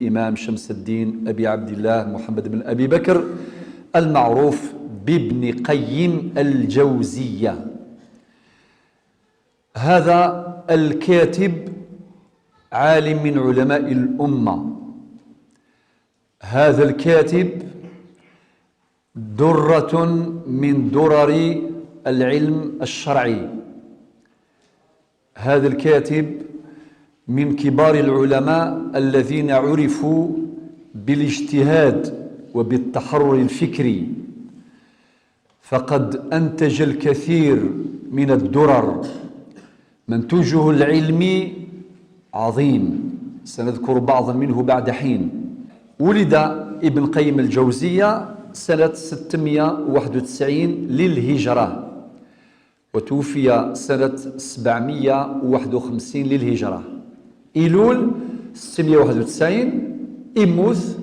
إمام شمس الدين أبي عبد الله محمد بن أبي بكر المعروف بابن قيم الجوزية. هذا الكاتب عالم من علماء الأمة. هذا الكاتب درة من درر العلم الشرعي. هذا الكاتب من كبار العلماء الذين عرفوا بالاجتهاد وبالتحرر الفكري، فقد أنتج الكثير من الدرر. منتوجه العلمي عظيم، سنذكر بعضا منه بعد حين. ولد ابن قيم الجوزية سنة 691 للهجرة، وتوفي سنة 751 للهجرة. إيلول 691، إيموث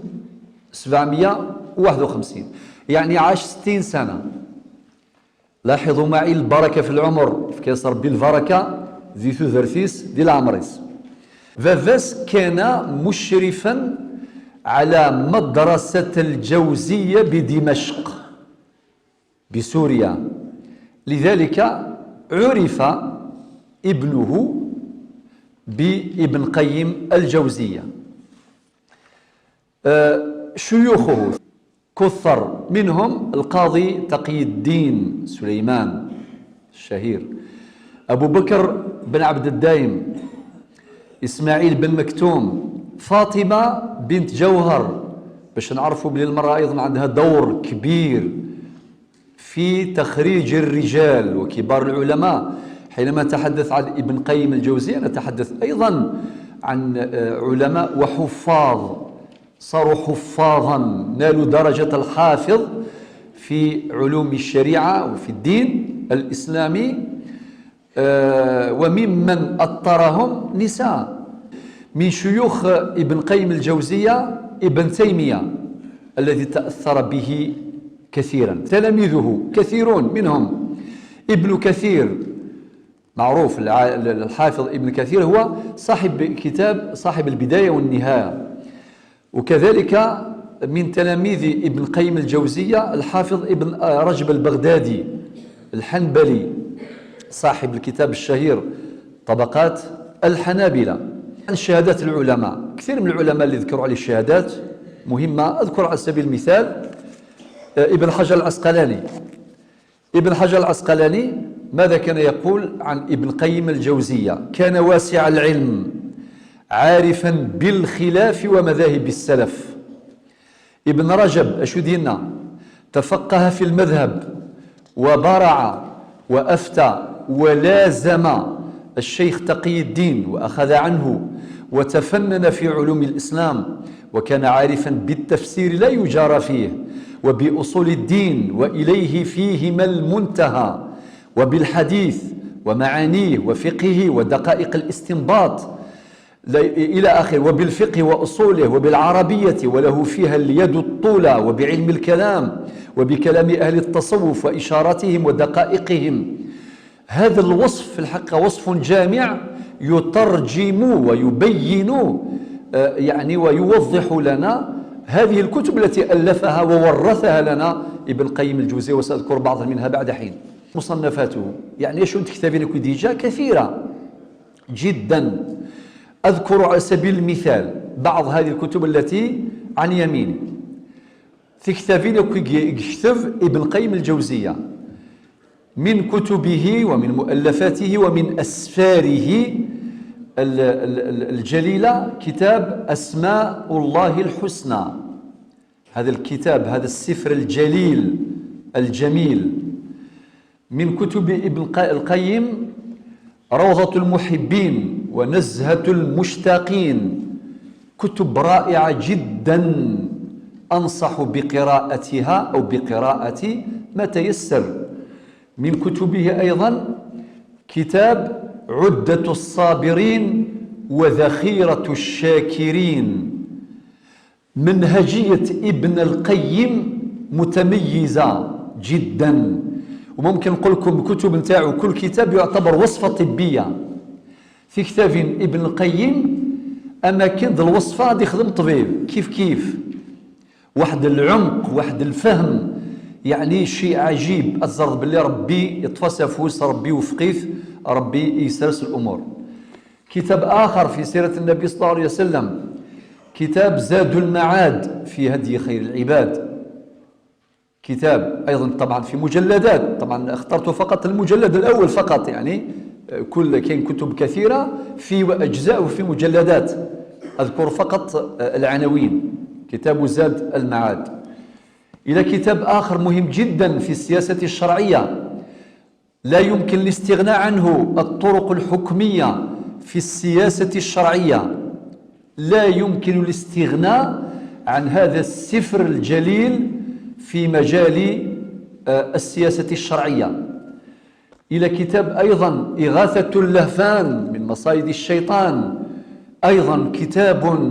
751، يعني عاش 60 سنة. لاحظوا معي البركة في العمر، كيصر بالبركة ذي ثوثرثيس دي العمريس. فافاس كان مشرفا على مدرسة الجوزية بدمشق بسوريا، لذلك عرف ابنه بابن قيم الجوزية. شيوخه كثر، منهم القاضي تقي الدين سليمان الشهير، أبو بكر بن عبد الدايم، إسماعيل بن مكتوم، فاطمة بنت جوهر، باش نعرفوا بلي المرأة أيضا عندها دور كبير في تخريج الرجال وكبار العلماء. حينما نتحدث عن ابن قيم الجوزية نتحدث أيضا عن علماء وحفاظ، صاروا حفاظا، نالوا درجة الحافظ في علوم الشريعة وفي الدين الإسلامي، وممن أطرهم نساء. من شيوخ ابن قيم الجوزية ابن تيمية الذي تأثر به كثيرا. تلاميذه كثيرون، منهم ابن كثير معروف، الحافظ ابن كثير هو صاحب كتاب صاحب البداية والنهاية. وكذلك من تلاميذ ابن قيم الجوزية الحافظ ابن رجب البغدادي الحنبلي، صاحب الكتاب الشهير طبقات الحنابلة. عن شهادات العلماء، كثير من العلماء اللي ذكروا عليه الشهادات مهمة. أذكر على سبيل المثال ابن حجر العسقلاني. ابن حجر العسقلاني ماذا كان يقول عن ابن قيم الجوزية؟ كان واسع العلم، عارفا بالخلاف ومذاهب السلف. ابن رجب أشو دينا؟ تفقه في المذهب وبرع وأفتى ولازم الشيخ تقي الدين وأخذ عنه، وتفنن في علوم الإسلام، وكان عارفا بالتفسير لا يجار فيه، وبأصول الدين وإليه فيهما المنتهى، وبالحديث ومعانيه وفقهه ودقائق الاستنباط إلى آخر، وبالفقه وأصوله وبالعربية وله فيها اليد الطولى، وبعلم الكلام وبكلام أهل التصوف وإشاراتهم ودقائقهم. هذا الوصف في الحقيقة وصف جامع يترجم ويبين يعني ويوضح لنا هذه الكتب التي ألفها وورثها لنا ابن قيم الجوزية، وسأذكر بعضا منها بعد حين. مصنفاته يعني شو كتابين ديجا كثيرة جدا. أذكر على سبيل المثال بعض هذه الكتب التي عن يميني. في كتابين يكتب ابن قيم الجوزية من كتبه ومن مؤلفاته ومن أسفاره الجليلة كتاب أسماء الله الحسنى. هذا الكتاب، هذا السفر الجليل الجميل. من كتب ابن القيم روضة المحبين ونزهة المشتاقين، كتب رائعة جدا أنصح بقراءتها أو بقراءة ما تيسر. من كتبه أيضا كتاب عدة الصابرين وذخيرة الشاكرين. منهجية ابن القيم متميزة جدا، وممكن نقول لكم الكتب نتاعو كل كتاب يعتبر وصفة طبية. في كتاب ابن القيم أما كند الوصفة غادي يخدم طبيب كيف كيف، واحد العمق واحد الفهم، يعني شيء عجيب. أتزرد باللي ربي يطفى فوس، ربي وفقيف، ربي يسرس الأمور. كتاب آخر في سيرة النبي صلى الله عليه وسلم كتاب زاد المعاد في هدي خير العباد، كتاب أيضا طبعا في مجلدات، طبعا اخترت فقط المجلد الأول فقط، يعني كاين كتب كثيرة في أجزاء وفي مجلدات، أذكر فقط العناوين. كتاب زاد المعاد. إلى كتاب آخر مهم جدا في السياسة الشرعية لا يمكن الاستغناء عنه، الطرق الحكمية في السياسة الشرعية. لا يمكن الاستغناء عن هذا السفر الجليل في مجال السياسة الشرعية. إلى كتاب أيضا إغاثة اللهفان من مصايد الشيطان، أيضا كتاب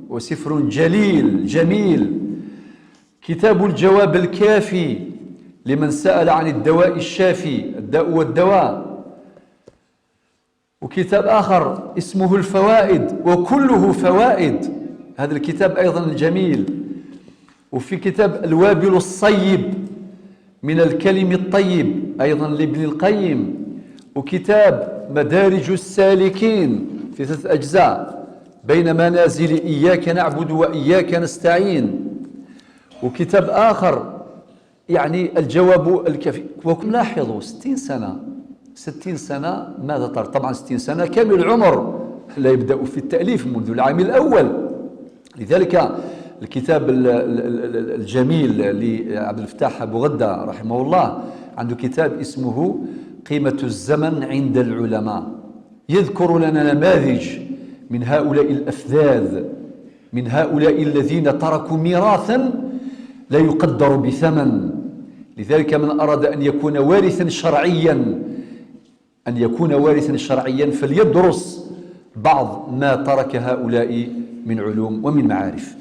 وسفر جليل جميل. كتاب الجواب الكافي لمن سأل عن الدواء الشافي، الداء والدواء. وكتاب آخر اسمه الفوائد وكله فوائد، هذا الكتاب أيضا الجميل. وفي كتاب الوابل الصيب من الكلم الطيب أيضا لابن القيم. وكتاب مدارج السالكين في 3 أجزاء بين منازل إياك نعبد وإياك نستعين. وكتاب آخر يعني الجواب الكافي. ولاحظوا 60 سنة ماذا ترى؟ طبعا 60 سنة كامل العمر، لا يبدأ في التأليف منذ العام الأول. لذلك الكتاب الجميل لعبد الفتاح أبو غدة رحمه الله عنده كتاب اسمه قيمة الزمن عند العلماء، يذكر لنا نماذج من هؤلاء الأفذاذ، من هؤلاء الذين تركوا ميراثا لا يقدر بثمن. لذلك من أراد أن يكون وارثا شرعيا فليدرس بعض ما ترك هؤلاء من علوم ومن معارف.